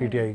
PTI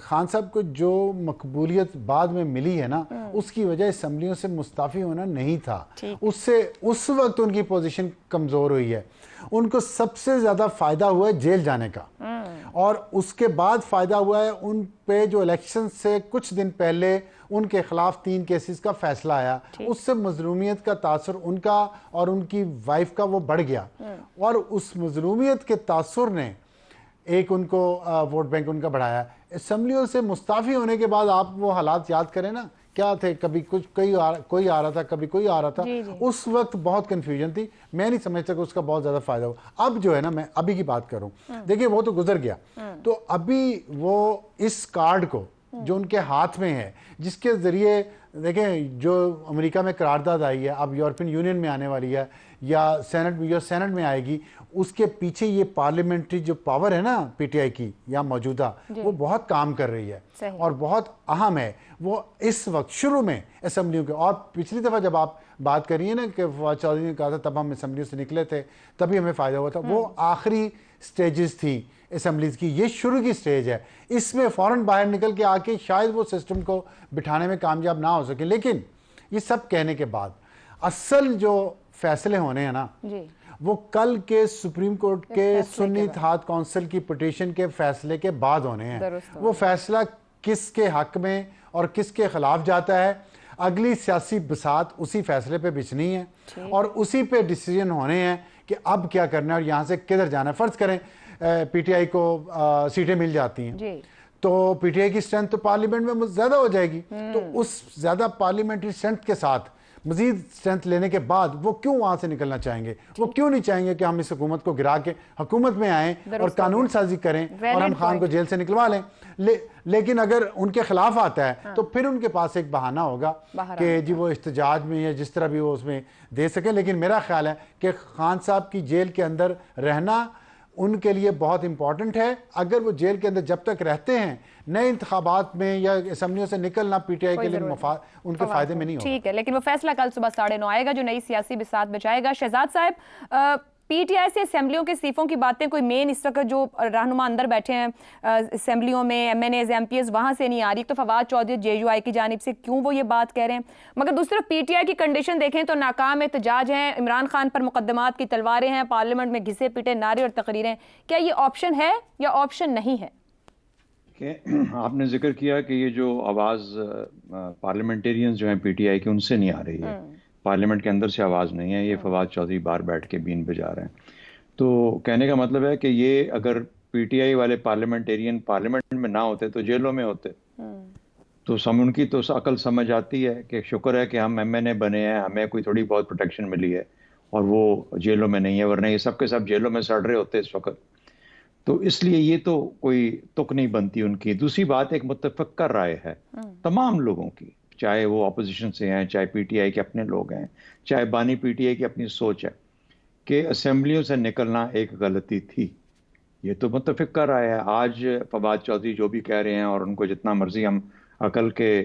Khan صاحب کو جو مقبولیت بعد میں ملی ہے نا اس کی وجہ اسمبلیوں سے مستعفی ہونا نہیں تھا، اس سے اس وقت ان کی پوزیشن کمزور ہوئی ہے. ان کو سب سے زیادہ فائدہ ہوا ہے جیل جانے کا، اور اس کے بعد فائدہ ہوا ہے ان پہ جو الیکشن سے کچھ دن پہلے ان کے خلاف 3 کیسز کا فیصلہ آیا، اس سے مظلومیت کا تاثر ان کا اور ان کی وائف کا وہ بڑھ گیا، اور اس مظلومیت کے تاثر نے ایک ان کو ووٹ بینک ان کا بڑھایا. اسمبلیوں سے مستعفی ہونے کے بعد آپ وہ حالات یاد کریں نا، کیا تھے، کبھی کچھ کوئی آ رہا تھا، کبھی کوئی آ رہا تھا. اس وقت بہت کنفیوژن تھی، میں نہیں سمجھتا کہ اس کا بہت زیادہ فائدہ ہوا. اب جو ہے نا، میں ابھی کی بات کروں، دیکھیں وہ تو گزر گیا، تو ابھی وہ اس کارڈ کو جو ان کے ہاتھ میں ہے، جس کے ذریعے دیکھیں جو امریکہ میں قرارداد آئی ہے، اب یورپین یونین میں آنے والی ہے، یا سینٹ میں آئے گی، اس کے پیچھے یہ پارلیمنٹری جو پاور ہے نا پی ٹی آئی کی یا موجودہ، وہ بہت کام کر رہی ہے اور بہت اہم ہے. وہ اس وقت شروع میں اسمبلیوں کے، اور پچھلی دفعہ جب آپ بات کریے نا کہ فواد چودھری نے کہا تھا تب ہم اسمبلیوں سے نکلے تھے تبھی ہمیں فائدہ ہوا تھا، وہ آخری سٹیجز تھی اسمبلیز کی، یہ شروع کی سٹیج ہے. اس میں فوراً باہر نکل کے آ کے شاید وہ سسٹم کو بٹھانے میں کامیاب نہ ہو سکے. لیکن یہ سب کہنے کے بعد اصل جو فیصلے ہونے ہیں نا، وہ کل کے سپریم کورٹ کے سنی اتحاد کونسل کی پٹیشن کے فیصلے کے بعد ہونے ہیں. وہ فیصلہ کس کے حق میں اور کس کے خلاف جاتا ہے، اگلی سیاسی بساط اسی فیصلے پہ بچنی ہے اور اسی پہ ڈیسیجن ہونے ہیں کہ اب کیا کرنا ہے اور یہاں سے کدھر جانا ہے. فرض کریں پی ٹی آئی کو سیٹیں مل جاتی ہیں تو پی ٹی آئی کی اسٹرینتھ تو پارلیمنٹ میں زیادہ ہو جائے گی، تو اس زیادہ پارلیمنٹری اسٹرینتھ کے ساتھ مزید اسٹرینتھ لینے کے بعد وہ کیوں وہاں سے نکلنا چاہیں گے؟ وہ کیوں نہیں چاہیں گے کہ ہم اس حکومت کو گرا کے حکومت میں آئیں اور قانون سازی کریں اور ہم خان کو جیل سے نکلوا لیں؟ لیکن اگر ان کے خلاف آتا ہے تو پھر ان کے پاس ایک بہانہ ہوگا کہ جی وہ احتجاج میں یا جس طرح بھی وہ اس میں دے سکیں. لیکن میرا خیال ہے کہ خان صاحب کی جیل کے اندر رہنا ان کے لیے بہت امپورٹنٹ ہے. اگر وہ جیل کے اندر جب تک رہتے ہیں، نئے انتخابات میں یا اسمبلیوں سے نکلنا پی ٹی آئی کے لیے ان کے فائدے میں نہیں ہوگا. ٹھیک ہے، لیکن وہ فیصلہ کل صبح 9:30 آئے گا جو نئی سیاسی بساط بچائے گا. شہزاد صاحب، پی ٹی آئی سے اسمبلیوں کے صیفوں کی باتیں کوئی مین اس وقت جو رہنما اندر بیٹھے ہیں اسمبلیوں میں، M N As M P As, وہاں سے نہیں آ رہی. تو فواد چودھری جے یو آئی کی جانب سے کیوں وہ یہ بات کہہ رہے ہیں؟ مگر دوسری طرف پی ٹی آئی کی کنڈیشن دیکھیں تو ناکام احتجاج ہیں، عمران خان پر مقدمات کی تلواریں ہیں، پارلیمنٹ میں گھسے پیٹے نعرے اور تقریریں. کیا یہ آپشن ہے یا آپشن نہیں ہے؟ آپ نے ذکر کیا کہ یہ جو آواز پارلیمنٹیرینز جو ہیں پی ٹی آئی کی ان سے نہیں آ رہی ہے، پارلیمنٹ کے اندر سے آواز نہیں ہے، یہ فواد چودھری باہر بیٹھ کے بین بجا رہے ہیں. تو کہنے کا مطلب ہے کہ یہ اگر پی ٹی آئی والے پارلیمنٹیرین پارلیمنٹ میں نہ ہوتے تو جیلوں میں ہوتے. تو ان کی تو عقل سمجھ آتی ہے کہ شکر ہے کہ ہم ایم این اے بنے ہیں، ہمیں کوئی تھوڑی بہت پروٹیکشن ملی ہے اور وہ جیلوں میں نہیں ہے، ورنہ یہ سب کے سب جیلوں میں سڑ رہے ہوتے اس وقت. تو اس لیے یہ تو کوئی تک نہیں بنتی ان کی. دوسری بات ایک متفقہ رائے ہے تمام لوگوں کی، چاہے وہ اپوزیشن سے ہیں، چاہے پی ٹی آئی کے اپنے لوگ ہیں، چاہے بانی پی ٹی آئی کی اپنی سوچ ہے کہ اسمبلیوں سے نکلنا ایک غلطی تھی. یہ تو متفقہ رائے ہے. آج فواد چودھری جو بھی کہہ رہے ہیں اور ان کو جتنا مرضی ہم عقل کے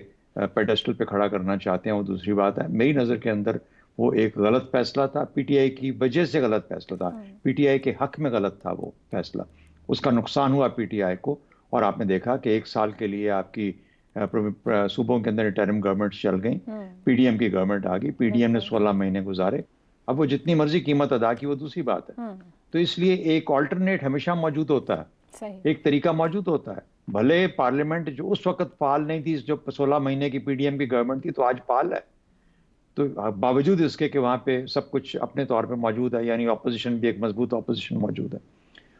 پیڈسٹل پہ کھڑا کرنا چاہتے ہیں وہ دوسری بات ہے. میری نظر کے اندر وہ ایک غلط فیصلہ تھا، پی ٹی آئی کی وجہ سے غلط فیصلہ تھا، پی ٹی آئی کے حق میں غلط تھا وہ فیصلہ. اس کا نقصان ہوا پی ٹی آئی کو، اور آپ نے دیکھا کہ 1 سال کے لیے آپ کی صوبوں کے اندر انٹرم گورنمنٹ چل گئیں، پی ڈی ایم کی گورنمنٹ آ گئی، پی ڈی ایم نے 16 مہینے گزارے. اب وہ جتنی مرضی قیمت ادا کی وہ دوسری بات ہے. تو اس لیے ایک آلٹرنیٹ ہمیشہ موجود ہوتا ہے، ایک طریقہ موجود ہوتا ہے. بھلے پارلیمنٹ جو اس وقت فعال نہیں تھی، جو 16 مہینے کی پی ڈی ایم کی گورنمنٹ تھی، تو آج فعال ہے. تو باوجود اس کے کہ وہاں پہ سب کچھ اپنے طور پہ موجود ہے، یعنی اپوزیشن بھی ایک مضبوط اپوزیشن موجود ہے،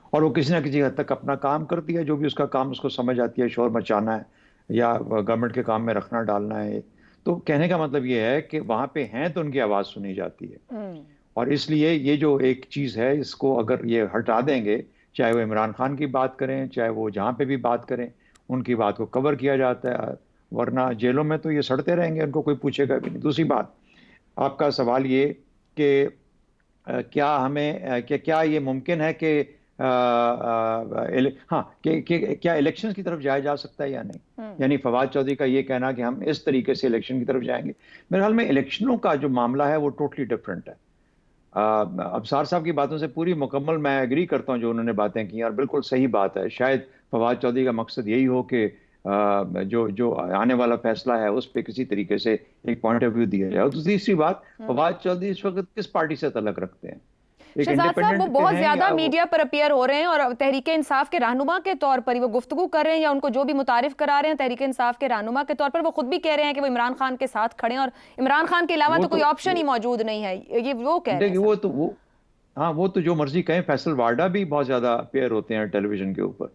اور وہ کسی نہ کسی حد تک اپنا کام کرتی ہے، جو بھی اس کا کام اس کو سمجھ آتی ہے، شور مچانا ہے یا گورنمنٹ کے کام میں رکھنا ڈالنا ہے. تو کہنے کا مطلب یہ ہے کہ وہاں پہ ہیں تو ان کی آواز سنی جاتی ہے. اور اس لیے یہ جو ایک چیز ہے، اس کو اگر یہ ہٹا دیں گے، چاہے وہ عمران خان کی بات کریں، چاہے وہ جہاں پہ بھی بات کریں، ان کی بات کو کور کیا جاتا ہے، ورنہ جیلوں میں تو یہ سڑتے رہیں گے، ان کو کوئی پوچھے گا بھی نہیں. دوسری بات، آپ کا سوال یہ کہ کیا یہ ممکن ہے کہ ہاں کہ کیا الیکشن کی طرف جایا جا سکتا ہے یا نہیں؟ یعنی فواد چودھری کا یہ کہنا کہ ہم اس طریقے سے الیکشن کی طرف جائیں گے، میرے خیال میں الیکشنوں کا جو معاملہ ہے وہ ٹوٹلی ڈفرینٹ ہے. ابصار صاحب کی باتوں سے پوری مکمل میں ایگری کرتا ہوں جو انہوں نے باتیں کی، اور بالکل صحیح بات ہے. شاید فواد چودھری کا مقصد یہی ہو کہ جو آنے والا فیصلہ ہے اس پہ کسی طریقے سے ایک پوائنٹ آف ویو دیا جائے. اور تیسری بات، فواد چودھری اس وقت کس پارٹی سے تعلق رکھتے ہیں؟ شہزاد صاحب وہ بہت زیادہ میڈیا پر اپیئر ہو رہے ہیں اور تحریک انصاف کے رہنما کے طور پر وہ گفتگو کر رہے ہیں یا ان کو جو بھی متعارف کرا رہے ہیں تحریک انصاف کے رہنما کے طور پر، وہ خود بھی کہہ رہے ہیں کہ وہ عمران خان کے ساتھ کھڑے ہیں اور عمران خان کے علاوہ تو کوئی آپشن ہی موجود نہیں ہے. یہ وہ کہہ رہے ہیں. وہ تو جو مرضی کہیں. فیصل وارڈا بھی بہت زیادہ اپیئر ہوتے ہیں ٹیلی ویژن کے اوپر.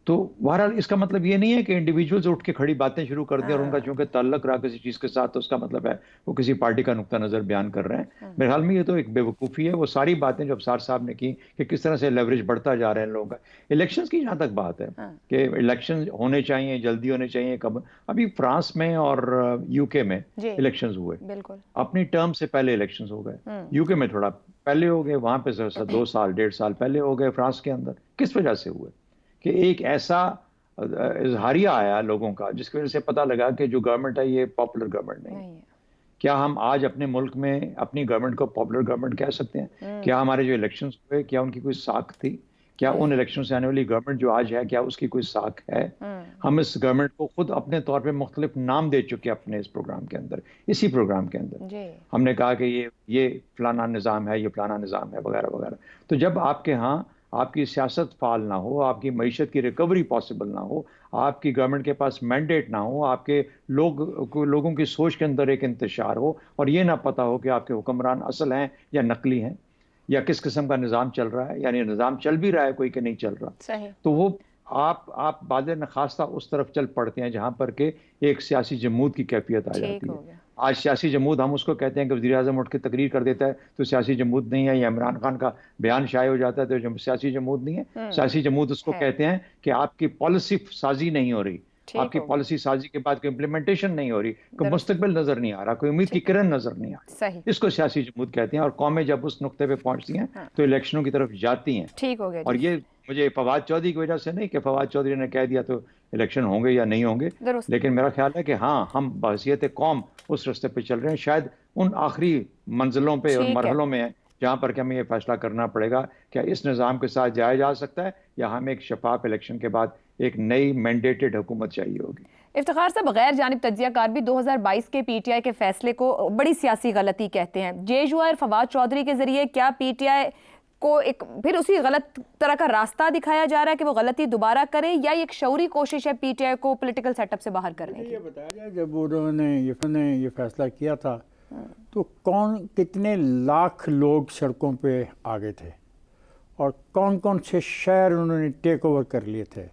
تو بہرحال اس کا مطلب یہ نہیں ہے کہ انڈیویجولز اٹھ کے کھڑی باتیں شروع کر دیں اور ان کا چونکہ تعلق رہا کسی چیز کے ساتھ تو اس کا مطلب ہے وہ کسی پارٹی کا نقطہ نظر بیان کر رہے ہیں. میرے خیال میں یہ تو ایک بے وقوفی ہے. وہ ساری باتیں جو ابصار صاحب نے کی کہ کس طرح سے لیوریج بڑھتا جا رہا ہے ان لوگوں کا. الیکشنز کی جہاں تک بات ہے کہ الیکشن ہونے چاہیے، جلدی ہونے چاہیے. کب؟ ابھی فرانس میں اور یو کے میں الیکشنز ہوئے، اپنی ٹرم سے پہلے الیکشنز ہو گئے. یو کے میں تھوڑا پہلے ہو گئے، وہاں پہ 2 سال 1.5 سال پہلے ہو گئے. فرانس کے اندر کس وجہ سے ہوئے؟ کہ ایک ایسا اظہاریہ آیا لوگوں کا جس کی وجہ سے پتہ لگا کہ جو گورنمنٹ ہے یہ پاپولر گورنمنٹ نہیں ہے. کیا ہم آج اپنے ملک میں اپنی گورنمنٹ کو پاپولر گورنمنٹ کہہ سکتے ہیں؟ کیا ہمارے جو الیکشنز ہوئے کیا ان کی کوئی ساکھ تھی؟ کیا ان الیکشن سے آنے والی گورنمنٹ جو آج ہے کیا اس کی کوئی ساکھ ہے؟ ہم اس گورنمنٹ کو خود اپنے طور پہ مختلف نام دے چکے اپنے اس پروگرام کے اندر. اسی پروگرام کے اندر ہم نے کہا کہ یہ فلانا نظام ہے، یہ فلانا نظام ہے، وغیرہ وغیرہ. تو جب آپ کے ہاں آپ کی سیاست فعال نہ ہو، آپ کی معیشت کی ریکوری پاسبل نہ ہو، آپ کی گورنمنٹ کے پاس مینڈیٹ نہ ہو، آپ کے لوگوں کی سوچ کے اندر ایک انتشار ہو اور یہ نہ پتہ ہو کہ آپ کے حکمران اصل ہیں یا نقلی ہیں یا کس قسم کا نظام چل رہا ہے، یعنی نظام چل بھی رہا ہے کوئی کہ نہیں چل رہا، تو وہ آپ بعد نخواستہ اس طرف چل پڑتے ہیں جہاں پر کہ ایک سیاسی جمود کی کیفیت آ جاتی ہے. آج سیاسی جمود ہم اس کو کہتے ہیں کہ وزیر اعظم اٹھ کے تقریر کر دیتا ہے تو سیاسی جمود نہیں ہے، یا عمران خان کا بیان شائع ہو جاتا ہے تو سیاسی جمود نہیں ہے. سیاسی جمود اس کو کہتے ہیں کہ آپ کی پالیسی سازی نہیں ہو رہی، آپ کی پالیسی سازی کے بعد کوئی امپلیمنٹیشن نہیں ہو رہی، کوئی مستقبل نظر نہیں آ رہا، کوئی امید کی کرن نظر نہیں آ رہی. اس کو سیاسی جمود کہتے ہیں. اور قومیں جب اس نقطے پہ پہنچتی ہیں تو الیکشنوں کی طرف جاتی ہیں. اور یہ مجھے فواد چودھری کی وجہ سے نہیں کہ فواد چودھری نے کہہ دیا تو الیکشن ہوں گے یا نہیں ہوں گے، لیکن میرا خیال ہے کہ ہاں ہم بحیثیت قوم اس راستے پہ چل رہے ہیں. شاید ان آخری منزلوں پہ اور مرحلوں میں ہیں جہاں پر کہ ہمیں یہ فیصلہ کرنا پڑے گا کہ اس نظام کے ساتھ جایا جا سکتا ہے یا ہمیں ایک شفاف الیکشن کے بعد ایک نئی مینڈیٹڈ حکومت چاہیے ہوگی. افتخار صاحب، غیر جانب تجزیہ کار بھی 2022 کے پی ٹی آئی کے فیصلے کو بڑی سیاسی غلطی کہتے ہیں. JUI اور فواد چودھری کے ذریعے کیا پی ٹی آئی کو ایک پھر اسی غلط طرح کا راستہ دکھایا جا رہا ہے کہ وہ غلطی دوبارہ کرے، یا ایک شعوری کوشش ہے پی ٹی آئی کو پولیٹیکل سیٹ اپ سے باہر کرنے کی؟ یہ بتایا جائے جب انہوں نے یہ فیصلہ کیا تھا تو کتنے لاکھ لوگ سڑکوں پہ آ گئے تھے اور کون سے شہر انہوں نے ٹیک اوور کر لیے تھے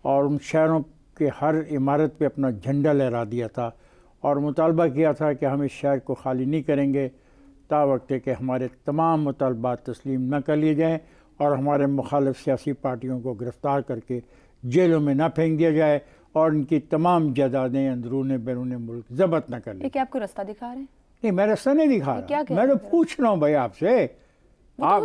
اور ان شہروں کے ہر عمارت پہ اپنا جھنڈا لہرا دیا تھا اور مطالبہ کیا تھا کہ ہم اس شہر کو خالی نہیں کریں گے تا وقت کہ ہمارے تمام مطالبات تسلیم نہ کر لیے جائیں اور ہمارے مخالف سیاسی پارٹیوں کو گرفتار کر کے جیلوں میں نہ پھینک دیا جائے اور ان کی تمام جائیدادیں اندرون بیرون ملک ضبط نہ کر لی. کیا آپ کو راستہ دکھا رہے ہیں؟ نہیں، میں راستہ نہیں دکھا رہا، میں تو پوچھ رہا ہوں بھائی آپ سے. آپ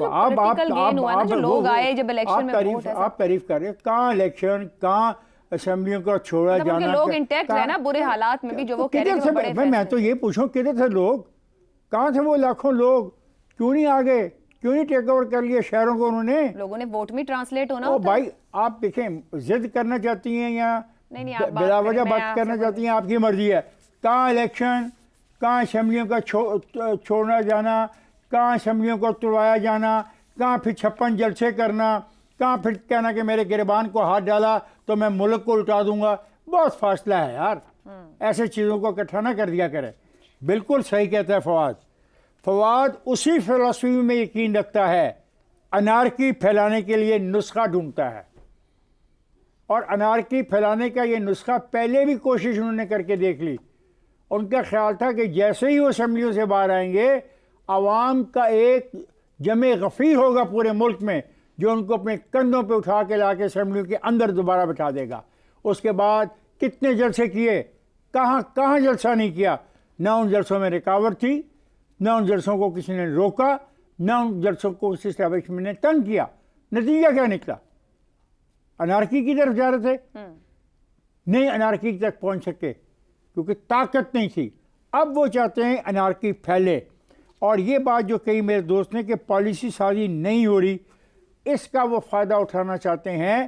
تعریف کر رہے ہیں کہاں الیکشن، کہاں اسمبلیوں کا چھوڑا جانا، لوگ انٹیکٹ رہے نا برے حالات میں بھی جو وہ کہہ رہے ہیں بڑے فیصلے. میں تو یہ پوچھوں کدھر تھے لوگ، کہاں تھے وہ لاکھوں لوگ، کیوں نہیں آگے، کیوں نہیں ٹیک اوور کر لیے شہروں کو؟ انہوں نے لوگوں نے ووٹ میں ٹرانسلیٹ ہونا ہوتا ہے. بھائی آپ دیکھیں ضد کرنا چاہتی ہیں یا بلا وجہ بات کرنا چاہتی ہیں، آپ کی مرضی ہے. کہاں الیکشن، کہاں اسمبلیوں کا چھوڑنا جانا، کہاں اسمبلیوں کو توڑوایا جانا، کہاں پھر 56 جلسے کرنا، کہاں پھر کہنا کہ میرے گریبان کو ہاتھ ڈالا تو میں ملک کو لٹا دوں گا. بہت فاصلہ ہے یار، ایسے چیزوں کو اکٹھا نہ کر دیا کرے. بالکل صحیح کہتا ہے فواد اسی فلسفی میں یقین رکھتا ہے، انارکی پھیلانے کے لیے نسخہ ڈھونڈتا ہے اور انارکی پھیلانے کا یہ نسخہ پہلے بھی کوشش انہوں نے کر کے دیکھ لی. ان کا خیال تھا کہ جیسے ہی وہ اسمبلیوں سے باہر آئیں گے عوام کا ایک جمع غفیر ہوگا پورے ملک میں جو ان کو اپنے کندھوں پہ اٹھا کے لا کے اسمبلیوں کے اندر دوبارہ بٹھا دے گا. اس کے بعد کتنے جلسے کیے، کہاں جلسہ نہیں کیا. نہ ان جلسوں میں رکاوٹ تھی، نہ ان جلسوں کو کسی نے روکا، نہ ان جلسوں کو کسی اسٹیبلشمنٹ نے تنگ کیا. نتیجہ کیا نکلا؟ انارکی کی طرف جا رہے تھے، نہیں انارکی تک پہنچ سکے کیونکہ طاقت نہیں تھی. اب وہ چاہتے ہیں انارکی پھیلے. اور یہ بات جو کئی میرے دوست نے کہ پالیسی سازی نہیں ہو رہی، اس کا وہ فائدہ اٹھانا چاہتے ہیں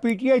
PTI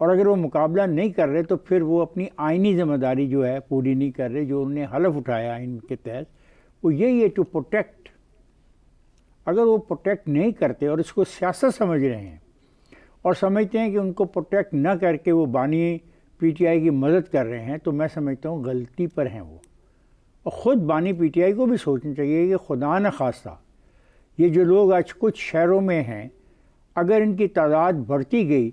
اور اگر وہ مقابلہ نہیں کر رہے تو پھر وہ اپنی آئینی ذمہ داری جو ہے پوری نہیں کر رہے، جو انہوں نے حلف اٹھایا آئین کے تحت، وہ یہی ہے ٹو پروٹیکٹ۔ اگر وہ پروٹیکٹ نہیں کرتے اور اس کو سیاست سمجھ رہے ہیں اور سمجھتے ہیں کہ ان کو پروٹیکٹ نہ کر کے وہ بانی پی ٹی آئی کی مدد کر رہے ہیں، تو میں سمجھتا ہوں غلطی پر ہیں وہ۔ اور خود بانی پی ٹی آئی کو بھی سوچنا چاہیے کہ خدا نہ خواستہ یہ جو لوگ آج کچھ شہروں میں ہیں، اگر ان کی تعداد بڑھتی گئی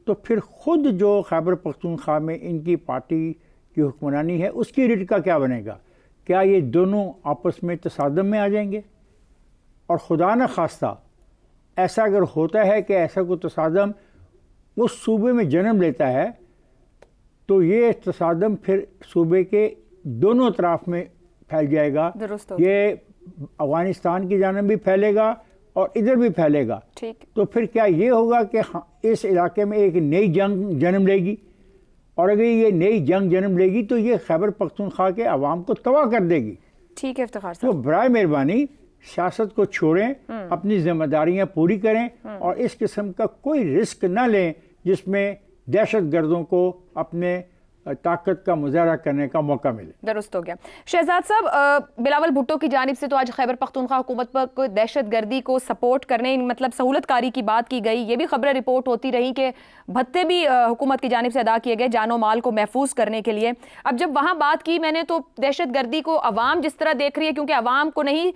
تو پھر خود جو خیبر پختونخوا میں ان کی پارٹی کی حکمرانی ہے اس کی ریٹ کا کیا بنے گا؟ کیا یہ دونوں آپس میں تصادم میں آ جائیں گے؟ اور خدا نہ خواستہ ایسا اگر ہوتا ہے کہ ایسا کوئی تصادم اس صوبے میں جنم لیتا ہے تو یہ تصادم پھر صوبے کے دونوں اطراف میں پھیل جائے گا، یہ افغانستان کی جانب بھی پھیلے گا اور ادھر بھی پھیلے گا۔ تو پھر کیا یہ ہوگا کہ اس علاقے میں ایک نئی جنگ جنم لے گی، اور اگر یہ نئی جنگ جنم لے گی تو یہ خیبر پختونخوا کے عوام کو تباہ کر دے گی۔ ٹھیک ہے افتخار تو صاحب، برائے مہربانی سیاست کو چھوڑیں، اپنی ذمہ داریاں پوری کریں اور اس قسم کا کوئی رسک نہ لیں جس میں دہشت گردوں کو اپنے طاقت کا مظاہرہ کرنے کا موقع ملے۔ درست ہو گیا۔ شہزاد صاحب، بلاول بھٹو کی جانب سے تو آج خیبر پختونخوا حکومت پر کوئی دہشت گردی کو سپورٹ کرنے، مطلب سہولت کاری کی بات کی گئی، یہ بھی خبریں رپورٹ ہوتی رہی کہ بھتے بھی حکومت کی جانب سے ادا کیے گئے جان و مال کو محفوظ کرنے کے لیے۔ اب جب وہاں بات کی میں نے تو دہشت گردی کو عوام جس طرح دیکھ رہی ہے، کیونکہ عوام کو نہیں،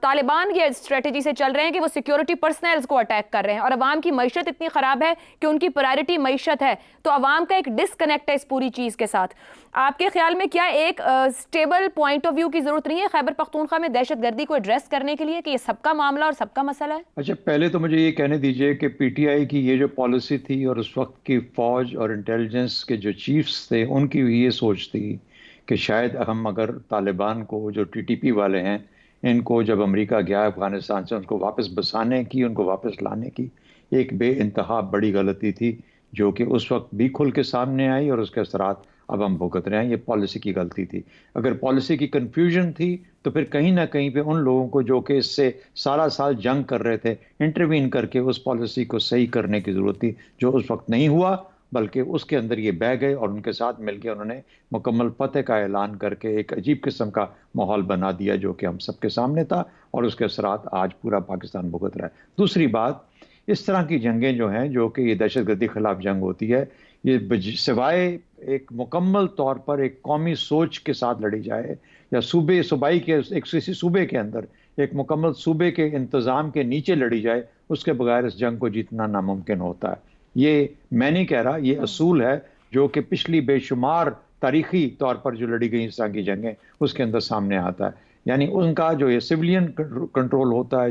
طالبان یہ اسٹریٹجی سے چل رہے ہیں کہ وہ سیکیورٹی پرسنلز کو اٹیک کر رہے ہیں، اور عوام کی معیشت اتنی خراب ہے کہ ان کی پرائرٹی معیشت ہے، تو عوام کا ایک ڈسکنیکٹ ہے اس پوری چیز کے ساتھ۔ آپ کے خیال میں کیا ایک سٹیبل پوائنٹ آف ویو کی ضرورت نہیں ہے خیبر پختونخوا میں دہشت گردی کو ایڈریس کرنے کے لیے، کہ یہ سب کا معاملہ اور سب کا مسئلہ ہے؟ اچھا، پہلے تو مجھے یہ کہنے دیجئے کہ پی ٹی آئی کی یہ جو پالیسی تھی اور اس وقت کی فوج اور انٹیلیجنس کے جو چیفز تھے ان کی یہ سوچ تھی کہ شاید ہم اگر طالبان کو، جو ٹی ٹی پی والے ہیں، ان کو جب امریکہ گیا افغانستان سے ان کو واپس بسانے کی، ان کو واپس لانے کی ایک بے انتہا بڑی غلطی تھی، جو کہ اس وقت بھی کھل کے سامنے آئی اور اس کے اثرات اب ہم بھگت رہے ہیں۔ یہ پالیسی کی غلطی تھی۔ اگر پالیسی کی کنفیوژن تھی تو پھر کہیں نہ کہیں پہ ان لوگوں کو جو کہ اس سے سارا سال جنگ کر رہے تھے، انٹروین کر کے اس پالیسی کو صحیح کرنے کی ضرورت تھی، جو اس وقت نہیں ہوا، بلکہ اس کے اندر یہ بہ گئے اور ان کے ساتھ مل کے انہوں نے مکمل فتح کا اعلان کر کے ایک عجیب قسم کا ماحول بنا دیا، جو کہ ہم سب کے سامنے تھا، اور اس کے اثرات آج پورا پاکستان بھگت رہا ہے۔ دوسری بات، اس طرح کی جنگیں جو ہیں، جو کہ یہ دہشت گردی خلاف جنگ ہوتی ہے، یہ سوائے ایک مکمل طور پر ایک قومی سوچ کے ساتھ لڑی جائے، یا صوبائی کے ایک کسی صوبے کے اندر ایک مکمل صوبے کے انتظام کے نیچے لڑی جائے، اس کے بغیر اس جنگ کو جیتنا ناممکن ہوتا ہے۔ یہ میں نہیں کہہ رہا، یہ اصول ہے جو کہ پچھلی بے شمار تاریخی طور پر جو لڑی گئی اس طرح کی جنگیں اس کے اندر سامنے آتا ہے۔ یعنی ان کا جو یہ سویلین کنٹرول ہوتا ہے،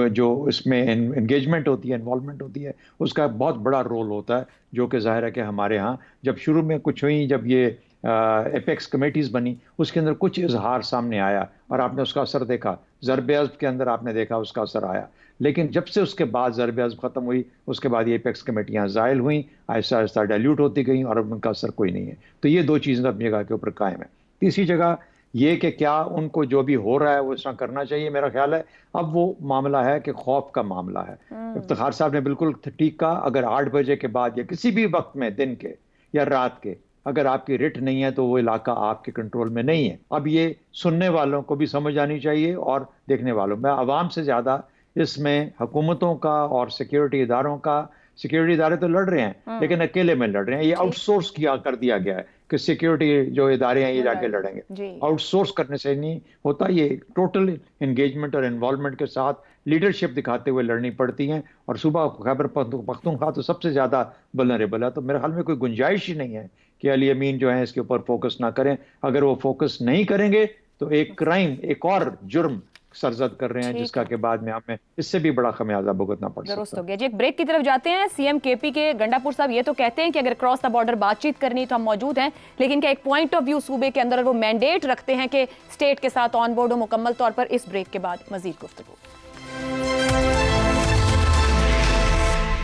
جو اس میں انگیجمنٹ ہوتی ہے، انوالومنٹ ہوتی ہے، اس کا بہت بڑا رول ہوتا ہے، جو کہ ظاہر ہے کہ ہمارے ہاں جب شروع میں کچھ ہوئی، جب یہ ایپیکس کمیٹیز بنی، اس کے اندر کچھ اظہار سامنے آیا اور آپ نے اس کا اثر دیکھا، ضرب عضب کے اندر آپ نے دیکھا اس کا اثر آیا، لیکن جب سے اس کے بعد ضرب عضب ختم ہوئی، اس کے بعد یہ ایپیکس کمیٹیاں زائل ہوئیں، آہستہ آہستہ ڈائلیوٹ ہوتی گئیں، اور اب ان کا اثر کوئی نہیں ہے۔ تو یہ دو چیزیں اپنی جگہ کے اوپر قائم ہے۔ تیسری جگہ یہ کہ کیا ان کو جو بھی ہو رہا ہے وہ اس طرح کرنا چاہیے، میرا خیال ہے اب وہ معاملہ ہے کہ خوف کا معاملہ ہے۔ افتخار صاحب نے بالکل ٹھیک کہا، اگر 8 بجے کے بعد یا کسی بھی وقت میں دن کے یا رات کے اگر آپ کی رٹ نہیں ہے تو وہ علاقہ آپ کے کنٹرول میں نہیں ہے۔ اب یہ سننے والوں کو بھی سمجھ آنی چاہیے اور دیکھنے والوں میں، عوام سے زیادہ اس میں حکومتوں کا اور سیکیورٹی اداروں کا، سیکیورٹی ادارے تو لڑ رہے ہیں لیکن اکیلے میں لڑ رہے ہیں، یہ آؤٹ سورس کر دیا گیا ہے کہ سیکیورٹی جو ادارے ہیں یہ جا کے لڑیں گے۔ آؤٹ سورس کرنے سے نہیں ہوتا، یہ ٹوٹل انگیجمنٹ اور انوالومنٹ کے ساتھ لیڈرشپ دکھاتے ہوئے لڑنی پڑتی ہیں، اور صوبہ خیبر پختونخوا تو سب سے زیادہ ولنریبل ہے۔ تو میرے خیال میں کوئی گنجائش ہی نہیں ہے کہ علی امین جو ہیں اس کے اوپر فوکس نہ کریں۔ اگر وہ فوکس نہیں کریں گے تو ایک کرائم، ایک اور جرم سرزد کر رہے ہیں، جس کا کہ بعد میں ہمیں اس سے بھی بڑا خمیازہ بھگتنا پڑ سکتا ہے۔ درست ہو گیا جی، ایک بریک کی طرف جاتے ہیں۔ سی ایم کے پی کے گنڈا پور صاحب یہ تو کہتے ہیں کہ اگر کراس دا بارڈر بات چیت کرنی تو ہم موجود ہیں، لیکن کیا ایک پوائنٹ آف ویو صوبے کے اندر وہ مینڈیٹ رکھتے ہیں کہ اسٹیٹ کے ساتھ آن بورڈ ہو مکمل طور پر؟ اس بریک کے بعد مزید گفتگو۔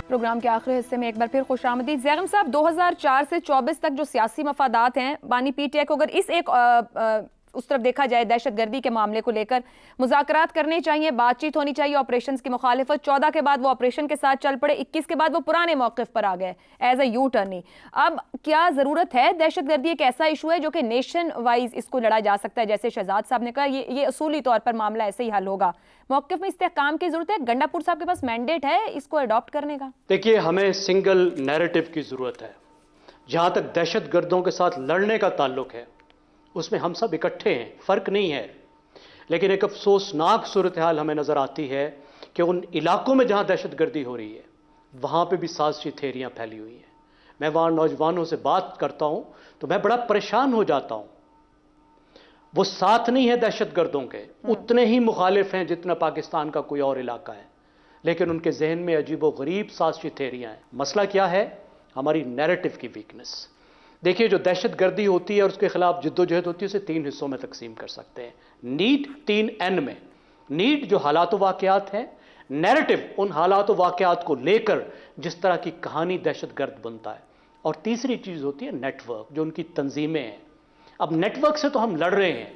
پروگرام کے آخری حصے میں ایک بار پھر خوش آمدید۔ زیغم صاحب، 2004 سے 24 تک جو سیاسی مفادات ہیں بانی پی ٹی آئی کو اگر اس ایک اس طرف دیکھا جائے دہشت گردی کے معاملے کو لے کر مذاکرات کرنے چاہیے, بات چیت ہونی چاہیے. آپریشنز کی مخالفت 14 کے بعد وہ آپریشن کے ساتھ چل پڑے, 21 کے بعد وہ پرانے موقف پر آ گئے ایز اے یو ٹرنی. اب کیا ضرورت ہے؟ دہشت گردی ایک ایسا ایشو ہے جو کہ نیشن وائز اس کو لڑا جا سکتا ہے, جیسے شہزاد صاحب نے کہا یہ اصولی طور پر معاملہ ایسے ہی حل ہوگا. موقف میں استحکام کی ضرورت ہے. گنڈا پور صاحب کے پاس مینڈیٹ ہے اس کو اڈاپٹ کرنے کا؟ دیکھیے, ہمیں سنگل نیریٹو کی ضرورت ہے. جہاں تک دہشت گردوں کے ساتھ لڑنے کا تعلق ہے اس میں ہم سب اکٹھے ہیں, فرق نہیں ہے. لیکن ایک افسوسناک صورتحال ہمیں نظر آتی ہے کہ ان علاقوں میں جہاں دہشت گردی ہو رہی ہے وہاں پہ بھی سازشی تھیریاں پھیلی ہوئی ہیں. میں وہاں نوجوانوں سے بات کرتا ہوں تو میں بڑا پریشان ہو جاتا ہوں. وہ ساتھ نہیں ہے دہشت گردوں کے, اتنے ہی مخالف ہیں جتنا پاکستان کا کوئی اور علاقہ ہے, لیکن ان کے ذہن میں عجیب و غریب سازشی تھیریاں ہیں. مسئلہ کیا ہے؟ ہماری نیریٹو کی ویکنس. دیکھیے, جو دہشت گردی ہوتی ہے اور اس کے خلاف جدوجہد ہوتی ہے اسے 3 حصوں میں تقسیم کر سکتے ہیں. نیڈ 3N میں. نیڈ جو حالات و واقعات ہیں, نیریٹو ان حالات و واقعات کو لے کر جس طرح کی کہانی دہشت گرد بنتا ہے, اور تیسری چیز ہوتی ہے نیٹ ورک, جو ان کی تنظیمیں ہیں. اب نیٹ ورک سے تو ہم لڑ رہے ہیں,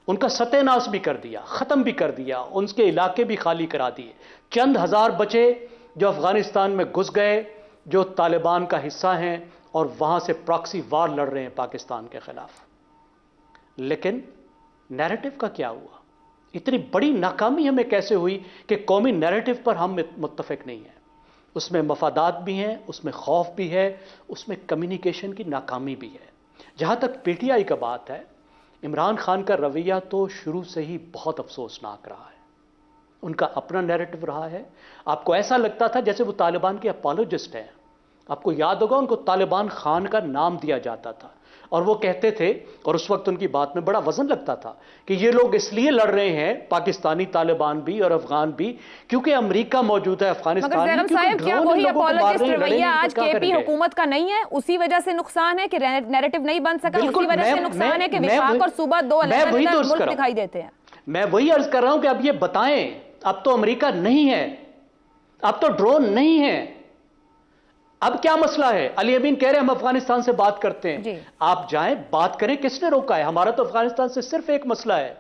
ان کا ستیہ ناش بھی کر دیا, ختم بھی کر دیا, ان کے علاقے بھی خالی کرا دیے. چند ہزار بچے جو افغانستان میں گھس گئے, جو طالبان کا حصہ ہیں اور وہاں سے پراکسی وار لڑ رہے ہیں پاکستان کے خلاف. لیکن نیریٹو کا کیا ہوا؟ اتنی بڑی ناکامی ہمیں کیسے ہوئی کہ قومی نیریٹو پر ہم متفق نہیں ہیں؟ اس میں مفادات بھی ہیں, اس میں خوف بھی ہے, اس میں کمیونیکیشن کی ناکامی بھی ہے. جہاں تک پی ٹی آئی کا بات ہے, عمران خان کا رویہ تو شروع سے ہی بہت افسوسناک رہا ہے. ان کا اپنا نیریٹو رہا ہے. آپ کو ایسا لگتا تھا جیسے وہ طالبان کے اپالوجسٹ ہیں. آپ کو یاد ہوگا ان کو طالبان خان کا نام دیا جاتا تھا, اور وہ کہتے تھے, اور اس وقت ان کی بات میں بڑا وزن لگتا تھا, کہ یہ لوگ اس لیے لڑ رہے ہیں, پاکستانی طالبان بھی اور افغان بھی, کیونکہ امریکہ موجود ہے افغانستان میں. مگر صاحب, کیا وہی اپالوجسٹ رویہ آج کے پی حکومت کا نہیں ہے؟ اسی وجہ سے نقصان ہے کہ نیریٹو نہیں بن سکا, اسی وجہ سے نقصان ہے کہ وفاق اور صوبہ دو الگ الگ ملک دکھائی دیتے ہیں. میں وہی عرض کر رہا ہوں کہ اب یہ بتائیں, اب تو امریکہ نہیں ہے, اب تو ڈرون نہیں ہے, اب کیا مسئلہ ہے؟ علی امین کہہ رہے ہیں ہم افغانستان سے بات کرتے ہیں. آپ جائیں, بات کریں, کس نے روکا ہے؟ ہمارا تو افغانستان سے صرف ایک مسئلہ ہے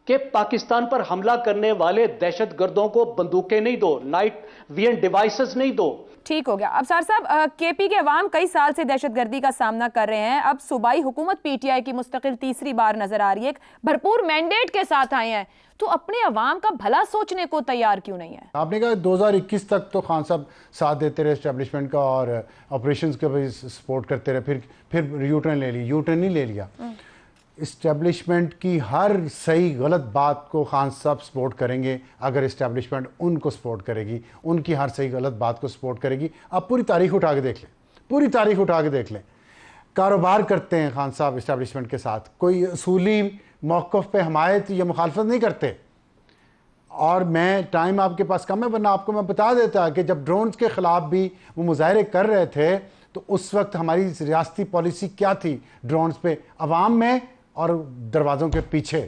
کہ پاکستان پر حملہ کرنے والے دہشت گردوں کو بندوقیں نہیں دو, نائٹ ویژن ڈیوائسز نہیں دو. ٹھیک ہو گیا. اب سر صاحب, کے پی کے عوام کئی سال سے دہشت گردی کا سامنا کر رہے ہیں. اب صوبائی حکومت پی ٹی آئی کی مستقل تیسری بار نظر آ رہی ہے, بھرپور مینڈیٹ کے ساتھ آئے ہیں, تو اپنے عوام کا بھلا سوچنے کو تیار کیوں نہیں ہے؟ آپ نے کہا 2021 تک تو خان صاحب ساتھ دیتے رہے اسٹیبلشمنٹ کا, اور آپریشنز کا بھی سپورٹ کرتے رہے, پھر یو ٹرن لے لی. یو ٹرن نہیں لے لیا. اسٹیبلشمنٹ کی ہر صحیح غلط بات کو خان صاحب سپورٹ کریں گے اگر اسٹیبلشمنٹ ان کو سپورٹ کرے گی, ان کی ہر صحیح غلط بات کو سپورٹ کرے گی. آپ پوری تاریخ اٹھا کے دیکھ لیں, پوری تاریخ اٹھا کے دیکھ لیں. کاروبار کرتے ہیں خان صاحب اسٹیبلشمنٹ کے ساتھ, کوئی اصولی موقف پہ حمایت یا مخالفت نہیں کرتے. اور میں ٹائم آپ کے پاس کم ہے, ورنہ آپ کو میں بتا دیتا کہ جب ڈرونز کے خلاف بھی وہ مظاہرے کر رہے تھے تو اس وقت ہماری ریاستی پالیسی کیا تھی ڈرونز پہ؟ عوام میں اور دروازوں کے پیچھے.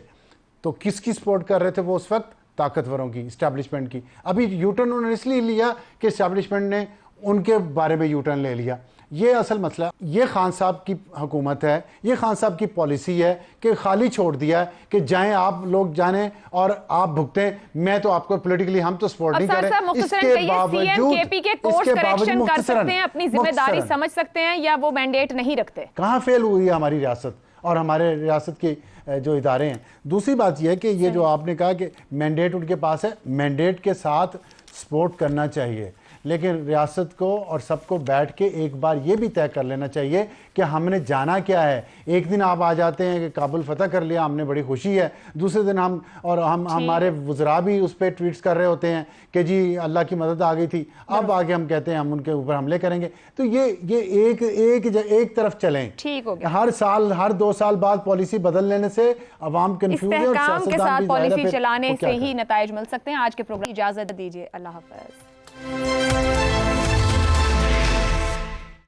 تو کس کی سپورٹ کر رہے تھے وہ اس وقت؟ طاقتوروں کی, اسٹیبلشمنٹ کی. ابھی یو ٹرن انہوں نے اس لیے لیا کہ اسٹیبلشمنٹ نے ان کے بارے میں یو ٹرن لے لیا. یہ اصل مسئلہ, یہ خان صاحب کی حکومت ہے, یہ خان صاحب کی پالیسی ہے کہ خالی چھوڑ دیا ہے کہ جائیں آپ لوگ جانے اور آپ بھگتیں, میں تو آپ کو پولیٹیکلی ہم تو سپورٹ نہیں کر رہے. اس کے باوجود کر سکتے ہیں, اپنی ذمہ داری سمجھ سکتے ہیں, یا وہ مینڈیٹ نہیں رکھتے؟ کہاں فیل ہوئی ہے ہماری ریاست اور ہمارے ریاست کے جو ادارے ہیں. دوسری بات یہ ہے کہ یہ جو آپ نے کہا کہ مینڈیٹ ان کے پاس ہے, مینڈیٹ کے ساتھ سپورٹ کرنا چاہیے, لیکن ریاست کو اور سب کو بیٹھ کے ایک بار یہ بھی طے کر لینا چاہیے کہ ہم نے جانا کیا ہے. ایک دن آپ آ جاتے ہیں کہ کابل فتح کر لیا, ہم نے بڑی خوشی ہے, دوسرے دن ہمارے وزراء بھی اس پہ ٹویٹس کر رہے ہوتے ہیں کہ جی اللہ کی مدد آ گئی تھی, اب آگے ہم کہتے ہیں ہم ان کے اوپر حملے کریں گے. تو یہ ایک طرف چلیں. ہر سال, ہر 2 سال بعد پالیسی بدل لینے سے عوام کنفیوز ہے, اور استحکام کے ساتھ پالیسی چلانے سے ہی نتائج مل سکتے ہیں. آج کے پروگرام اجازت دیجیے, اللہ حافظ.